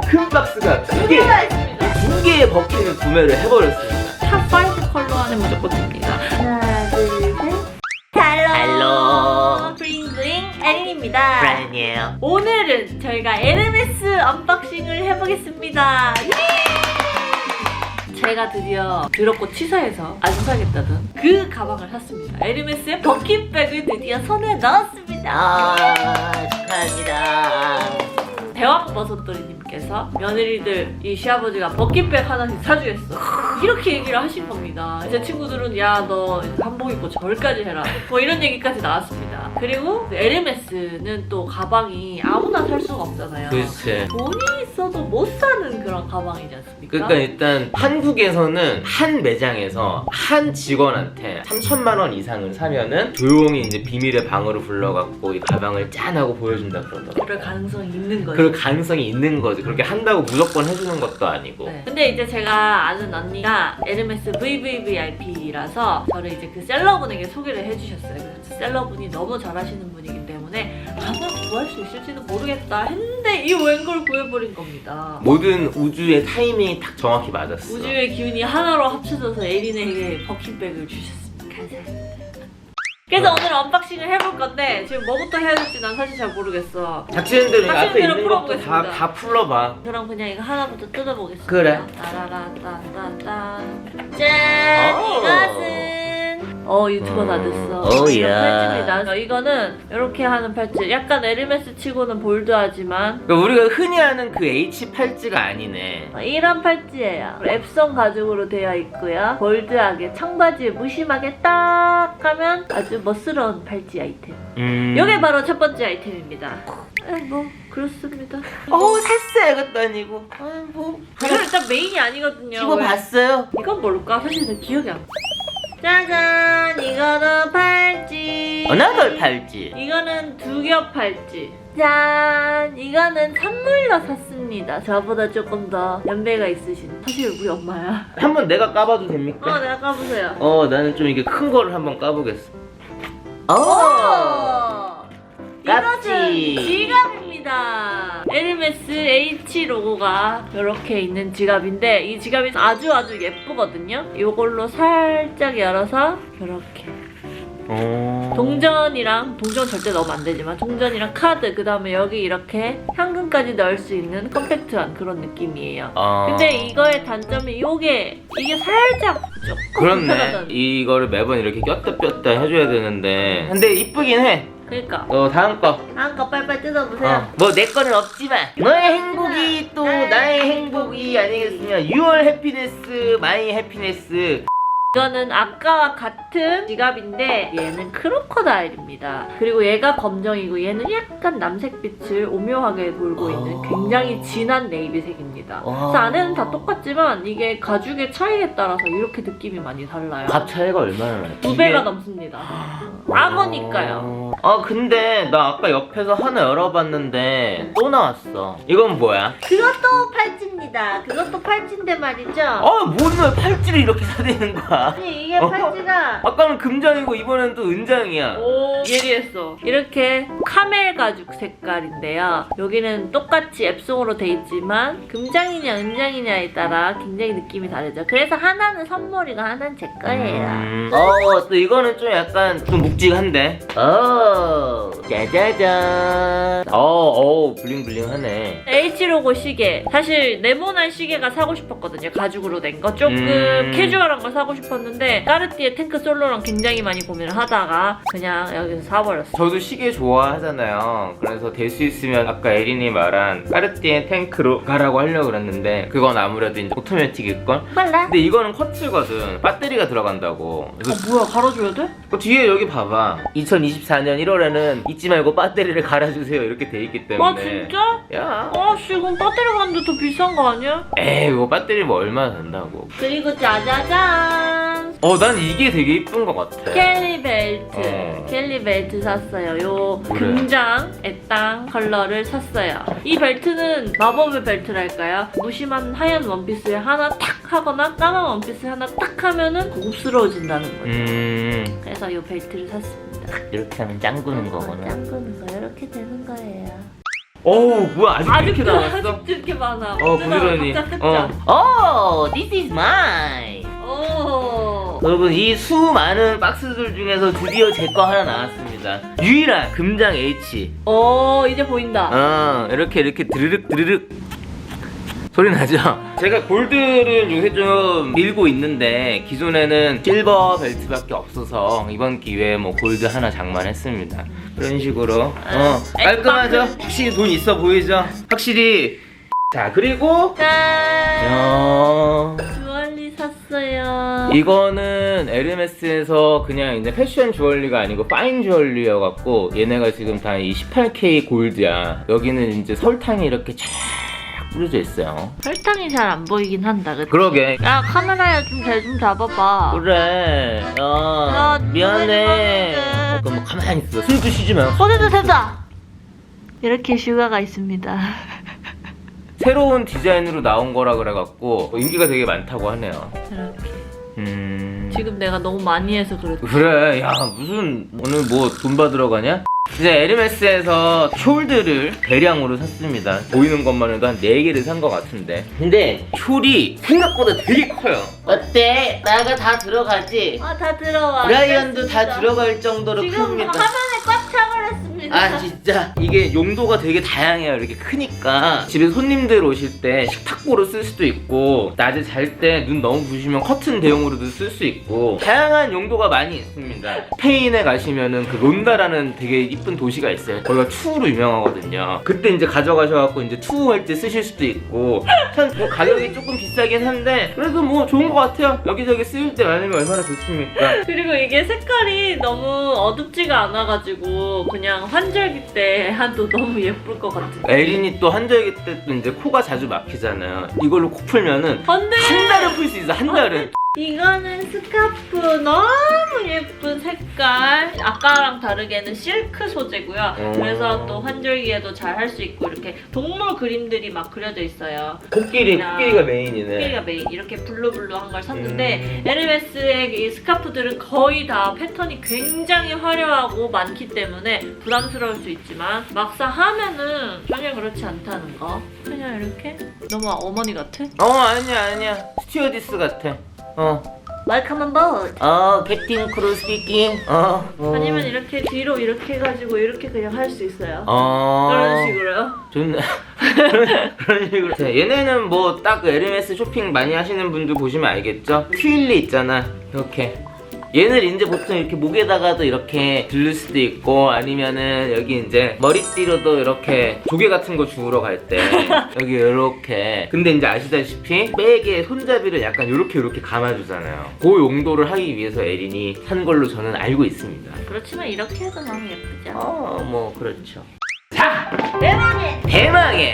큰 박스가 두 개의 버킷을 구매를 해버렸습니다. 탑5 컬러 안에 무조건 듭니다. 하나, 둘, 셋. 헬로. 블링블링 에린입니다. 브라이언이에요. 오늘은 저희가 에르메스 언박싱을 해보겠습니다. 제가 드디어 더럽고 치사해서 안 사겠다던 그 가방을 샀습니다. 에르메스의 버킷백을 드디어 손에 넣었습니다. 축하합니다. 대왕버섯돌이님께서 며느리들 이 시아버지가 버킷백 하나씩 사주겠어 이렇게 얘기를 하신 겁니다. 제 친구들은 야 너 한복 입고 절까지 해라 뭐 이런 얘기까지 나왔습니다. 그리고 에르메스는 또 가방이 아무나 살 수가 없잖아요. 그렇지. 돈이 있어도 못 사는 그런 가방이지 않습니까? 그러니까 일단 한국에서는 한 매장에서 한 직원한테 3천만 원 이상을 사면은 조용히 이제 비밀의 방으로 불러갖고 이 가방을 짠하고 보여준다 그러더라고. 그럴 가능성이 있는 거죠. 그럴 가능성이 있는 거지. 그렇게 한다고 무조건 해주는 것도 아니고. 네. 근데 이제 제가 아는 언니가 에르메스 VVVIP라서 저를 이제 그 셀러분에게 소개를 해주셨어요. 그래서 셀러분이 너무 잘하시는 분이기 때문에 가방 구할 수 있을지도 모르겠다 했는데 이 웬걸 구해버린 겁니다. 모든 우주의 타이밍이 딱 정확히 맞았어. 우주의 기운이 하나로 합쳐져서 에린에게 버킷백을 주셨습니다. 감사합니다. 그래서 오늘 언박싱을 해볼 건데 지금 뭐부터 해야 될지 난 사실 잘 모르겠어. 닥치는 앞에 대로 있는 것도 풀어보겠습니다. 다 풀러봐. 그럼 그냥 이거 하나부터 뜯어보겠습니다. 그래. 따라라딴딴딴 짠! 오. 이것은 유튜버 다 됐어. 오, 이런 야. 팔찌입니다. 이거는 이렇게 하는 팔찌. 약간 에르메스 치고는 볼드하지만 그러니까 우리가 흔히 아는 그 H 팔찌가 아니네. 이런 팔찌예요. 앱선 가죽으로 되어 있고요. 볼드하게 청바지에 무심하게 딱 하면 아주 멋스러운 팔찌 아이템. 이게 바로 첫 번째 아이템입니다. 뭐 그렇습니다. 샀어요. 그것도 아니고. 뭐. 이거 일단 메인이 아니거든요. 집어봤어요. 이건 뭘까? 사실 내 기억이 안 나. 짜잔! 이거는 팔찌. 어나덜 팔찌. 이거는 두 겹 팔찌. 짠! 이거는 선물로 샀습니다. 저보다 조금 더 연배가 있으신. 사실 우리 엄마야. 한번 내가 까봐도 됩니까? 내가 까보세요. 나는 좀 이게 큰 거를 한번 까보겠어. 깝지. 이것은 지갑입니다. 에르메스 H 로고가 이렇게 있는 지갑인데 이 지갑이 아주 예쁘거든요. 이걸로 살짝 열어서 이렇게 동전 절대 넣으면 안 되지만 동전이랑 카드 그 다음에 여기 이렇게 현금까지 넣을 수 있는 컴팩트한 그런 느낌이에요. 근데 이거의 단점이 이게 살짝 조금 그렇네. 불편하다는. 이거를 매번 이렇게 꼈다 뺐다 해줘야 되는데 근데 이쁘긴 해. 그러니까 다음 거. 다음 거 빨빨 뜯어보세요. 뭐 내 거는 없지만 너의 행복이 또 나의 행복이 아니겠느냐. Your happiness, my happiness. 이거는 아까와 같은 지갑인데 얘는 크로커다일입니다. 그리고 얘가 검정이고 얘는 약간 남색빛을 오묘하게 돌고 있는 굉장히 진한 네이비색입니다. 그래서 안에는 다 똑같지만 이게 가죽의 차이에 따라서 이렇게 느낌이 많이 달라요. 값 차이가 얼마나 나요? 2배가 넘습니다. 악어니까요. 근데 나 아까 옆에서 하나 열어봤는데 또 나왔어. 이건 뭐야? 그것도 팔찌입니다. 그것도 팔찌인데 말이죠. 뭔 팔찌를 이렇게 사대는 거야? 아니 이게 팔찌가 아까는 금장이고 이번엔 또 은장이야. 오 예리했어. 이렇게 카멜 가죽 색깔인데요. 여기는 똑같이 앱송으로 돼 있지만 금장이냐 은장이냐에 따라 굉장히 느낌이 다르죠. 그래서 하나는 선물이고 하나는 제 거예요. 또 이거는 좀 약간 좀 묵직한데. 짜자잔. 블링블링하네. H로고 시계. 사실 네모난 시계가 사고 싶었거든요. 가죽으로 된 거. 조금 캐주얼한 거 사고 싶었는데 까르띠에 탱크 솔로랑 굉장히 많이 고민을 하다가 그냥 여기서 사버렸어요. 저도 시계 좋아하잖아요. 그래서 될 수 있으면 아까 에린이 말한 까르띠에 탱크로 가라고 하려고 그랬는데 그건 아무래도 이제 오토매틱일걸? 몰라. 근데 이거는 커츠거든. 배터리가 들어간다고. 그래서 뭐야 갈아줘야 돼? 뒤에 여기 봐봐. 2024년 1월에는 잊지 말고 배터리를 갈아주세요 이렇게 돼 있기 때문에. 아 진짜? 야. 아씨 그럼 배터리 가는데 더 비싼 거 아니야? 에이 이거 배터리 뭐 얼마나 된다고. 그리고 짜자잔 난 이게 되게 이쁜 것 같아. 켈리 벨트. 켈리 벨트 샀어요. 요 그래. 금장 애땅 컬러를 샀어요. 이 벨트는 마법의 벨트랄까요? 무심한 하얀 원피스에 하나 탁 하거나 까만 원피스에 하나 딱 하면은 고급스러워진다는 거죠. 그래서 요 벨트를 샀습니다. 이렇게 하면 짱구는 거구나. 짱구는 거 이렇게 되는 거예요. 어우 뭐야 아직 이렇게 남았어? 아직도 이렇게 많아. 부지런히. 뜯자. This is mine. 오. 여러분 이 수많은 박스들 중에서 드디어 제 거 하나 나왔습니다. 유일한 금장 H. 이제 보인다. 이렇게 드르륵 드르륵 소리 나죠? 제가 골드를 요새 좀 밀고 있는데 기존에는 실버 벨트밖에 없어서 이번 기회에 뭐 골드 하나 장만했습니다. 그런 식으로 깔끔하죠? 확실히 돈 있어 보이죠? 확실히. 자 그리고 짠. 주얼리 샀어요. 이거는 에르메스에서 그냥 이제 패션 주얼리가 아니고 파인 주얼리여갖고 얘네가 지금 다 이 18K 골드야. 여기는 이제 설탕이 이렇게 쫙 뿌려져 있어요. 설탕이 잘 안 보이긴 한다. 그치? 그러게. 야 카메라에 좀 잘 좀 잡아봐. 그래. 미안해. 그럼 가만히 있어. 숨도 쉬지 마. 됐다. 이렇게 슈가가 있습니다. 새로운 디자인으로 나온 거라 그래갖고 인기가 되게 많다고 하네요. 이렇게. 지금 내가 너무 많이 해서 그렇지. 그래. 야 무슨 오늘 뭐 돈 받으러 가냐? 이제 에르메스에서 숄드를 대량으로 샀습니다. 보이는 것만 해도 한 4개를 산 것 같은데 근데 숄이 생각보다 되게 커요. 어때? 나가 다 들어가지? 다 들어와. 브라이언도 다 들어갈 정도로 지금 큽니다. 화면에 꽉 차버렸습니다. 진짜 이게 용도가 되게 다양해요. 이렇게 크니까 집에 손님들 오실 때 식탁보로 쓸 수도 있고 낮에 잘 때 눈 너무 부시면 커튼 대용으로도 쓸 수 있고 다양한 용도가 많이 있습니다. 스페인에 가시면은 그 론다라는 되게 이쁜 도시가 있어요. 거기가 투우로 유명하거든요. 그때 이제 가져가셔갖고 이제 투우 할 때 쓰실 수도 있고 참 뭐 가격이 조금 비싸긴 한데 그래도 뭐 좋은 것 같아요. 여기저기 쓰일 때 많으면 얼마나 좋습니까? 그리고 이게 색깔이 너무 어둡지가 않아가지고 그냥 환절기 때 해도 너무 예쁠 것 같은. 에린이 또 환절기 때 또 이제 코가 자주 막히잖아요. 이걸로 코 풀면은 안돼. 한 달은 풀 수 있어. 한 달은. 이거는 스카프 너무 예쁜 색깔. 아까랑 다르게는 실크 소재고요. 그래서 또 환절기에도 잘 할 수 있고 이렇게 동물 그림들이 막 그려져 있어요. 코끼리가 메인이네. 코끼리가 메인. 이렇게 블루블루한 걸 샀는데 에르메스의 이 스카프들은 거의 다 패턴이 굉장히 화려하고 많기 때문에 부담스러울 수 있지만 막상 하면은 전혀 그렇지 않다는 거. 그냥 이렇게 너무 어머니 같아? 아니야. 스튜어디스 같아. Welcome on board. 캡틴 크루 스피킹. 아니면 이렇게 뒤로 이렇게 해가지고 이렇게 그냥 할 수 있어요. 그런 그런 식으로요. 좋네. 그런 식으로. 자, 얘네는 뭐 딱 에르메스 쇼핑 많이 하시는 분들 보시면 알겠죠? 퀼리 있잖아. 이렇게. 얘는 이제 보통 이렇게 목에다가도 이렇게 들릴 수도 있고 아니면은 여기 이제 머리띠로도 이렇게 조개 같은 거 주우러 갈 때 여기 이렇게. 근데 이제 아시다시피 백에 손잡이를 약간 이렇게 감아주잖아요. 그 용도를 하기 위해서 에린이 산 걸로 저는 알고 있습니다. 그렇지만 이렇게 해도 너무 예쁘죠. 뭐 그렇죠. 자! 대망의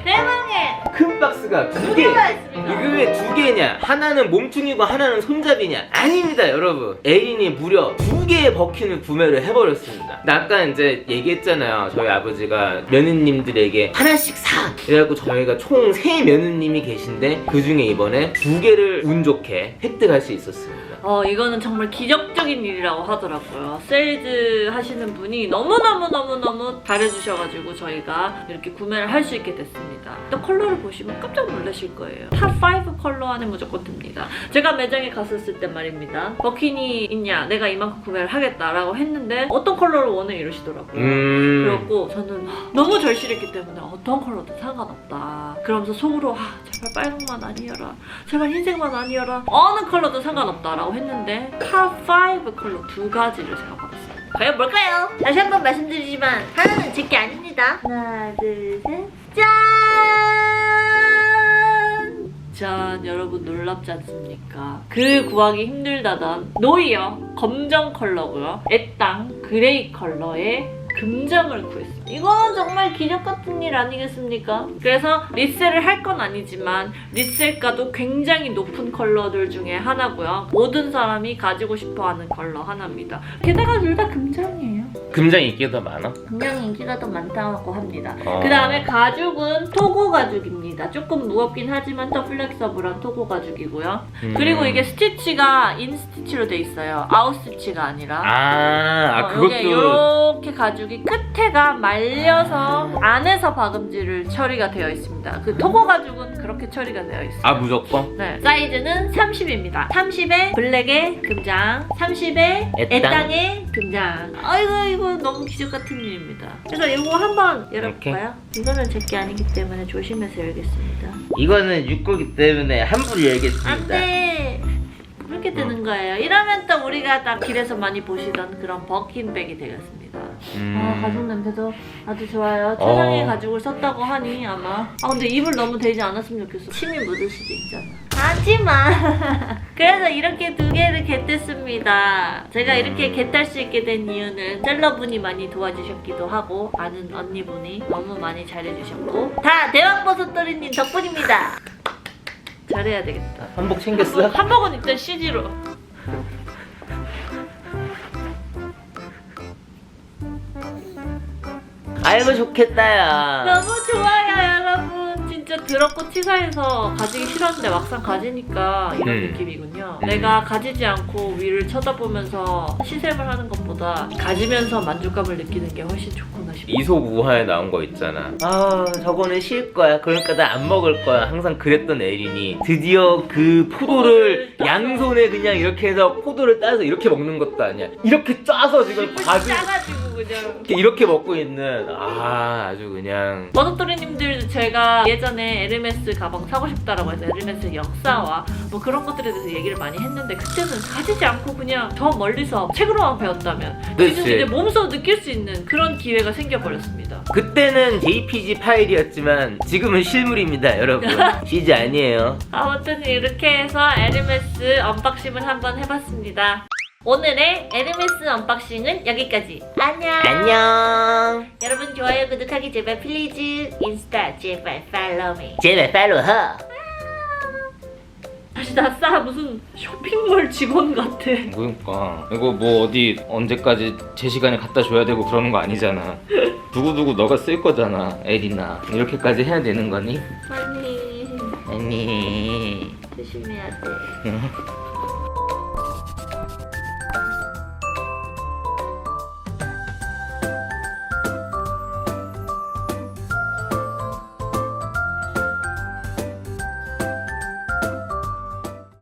대망의 큰 박스가 두 개. 개가 있습니다. 이게 왜 2개냐? 하나는 몸뚱이고 하나는 손잡이냐? 아닙니다, 여러분. 에린이 무려 2개의 버킨을 구매를 해버렸습니다. 나 아까 이제 얘기했잖아요. 저희 아버지가 며느님들에게 하나씩 사! 그래갖고 저희가 총 3며느님이 계신데 그 중에 이번에 2개를 운 좋게 획득할 수 있었습니다. 이거는 정말 기적적인 일이라고 하더라고요. 세일즈 하시는 분이 너무너무 잘해주셔가지고 저희가 이렇게 구매를 할 수 있게 됐습니다. 또 컬러를 보시면 깜짝 놀라실 거예요. 탑5 컬러 안에 무조건 듭니다. 제가 매장에 갔었을 때 말입니다. 버킨이 있냐? 내가 이만큼 구매를 하겠다라고 했는데 어떤 컬러를 원해 이러시더라고요. 그래갖고 저는 너무 절실했기 때문에 어떤 컬러든 상관없다. 그러면서 속으로 제발 빨강만 아니어라. 제발 흰색만 아니어라. 어느 컬러든 상관없다라고 했는데 탑5 컬러 2가지를 제가 받았어요. 과연 뭘까요? 다시 한번 말씀드리지만 하나는 제 게 아닙니다. 하나 둘 셋 짠! 짠! 여러분 놀랍지 않습니까? 그 구하기 힘들다던 노이어 검정 컬러고요. 애땅 그레이 컬러의 금장을 구했습니다. 이건 정말 기적 같은 일 아니겠습니까? 그래서 리셀을 할 건 아니지만 리셀가도 굉장히 높은 컬러들 중에 하나고요. 모든 사람이 가지고 싶어하는 컬러 하나입니다. 게다가 둘 다 금장이에요. 금장 인기가 더 많아? 굉장히 인기가 더 많다고 합니다. 어. 그 다음에 가죽은 토고 가죽입니다. 조금 무겁긴 하지만 더 플렉서블한 토고 가죽이고요. 그리고 이게 스티치가 인 스티치로 돼 있어요. 아웃 스티치가 아니라. 그것도 이렇게 가죽이 끝에가 말려서 안에서 박음질을 처리가 되어 있습니다. 그 토고 가죽은 그렇게 처리가 되어 있어요. 무조건? 네. 사이즈는 30입니다. 30에 블랙에 금장, 30에 애땅에 금장. 아이고 이거 너무 기적 같은 일입니다. 그래서 이거 한번 열어볼까요? 이거는 제 게 아니기 때문에 조심해서 열겠습니다. 이거는 6거기 때문에 함부로 열겠습니다. 안돼. 이렇게 되는 거예요. 이러면 또 우리가 딱 길에서 많이 보시던 그런 버킨백이 되겠습니다. 가죽 냄새도 아주 좋아요. 최상의 가죽을 썼다고 하니 아마. 근데 입을 너무 대지 않았으면 좋겠어. 침이 묻을 수도 있잖아. 하지마. 그래서 이렇게 두 개를 겟했습니다. 제가 이렇게 겟할 수 있게 된 이유는 셀러분이 많이 도와주셨기도 하고 아는 언니분이 너무 많이 잘해주셨고 다 대왕버섯돌이님 덕분입니다. 잘해야 되겠다. 한복 챙겼어? 한복은 일단 CG로. 아이고 좋겠다 야. 너무 좋아요 여러분. 진짜 더럽고 치사해서 가지기 싫었는데 막상 가지니까 이런 느낌이군요. 내가 가지지 않고 위를 쳐다보면서 시샘을 하는 것보다 가지면서 만족감을 느끼는 게 훨씬 좋구나 싶어. 이솝우화에 나온 거 있잖아. 저거는 쉴 거야. 그러니까 나 안 먹을 거야. 항상 그랬던 에린이 드디어 그 포도를 양손에 그냥 이렇게 해서 포도를 따서 이렇게 먹는 것도 아니야. 이렇게 짜서 지금 가지고 짜가지고 그냥 이렇게 먹고 있는 아주 그냥. 버섯돌이님들 제가 예전에 에르메스 가방 사고 싶다라고 해서 에르메스 역사와 뭐 그런 것들에 대해서 얘기를 많이 했는데 그때는 가지지 않고 그냥 저 멀리서 책으로만 배웠다면 그치. 지금 이제 몸소 느낄 수 있는 그런 기회가 생겨버렸습니다. 그때는 JPG 파일이었지만 지금은 실물입니다 여러분. CG 아니에요. 아무튼 이렇게 해서 에르메스 언박싱을 한번 해봤습니다. 오늘의 에르메스 언박싱은 여기까지. 안녕. 여러분 좋아요 구독하기 제발 플리즈. 인스타 제발 팔로우 미. 제발 팔로우. 다시 다 싸. 무슨 쇼핑몰 직원 같아. 그러니까 이거 뭐 어디 언제까지 제 시간에 갖다 줘야 되고 그러는 거 아니잖아. 두고두고 너가 쓸 거잖아 에리나. 이렇게까지 해야 되는 거니? 아니 아니 조심해야 돼.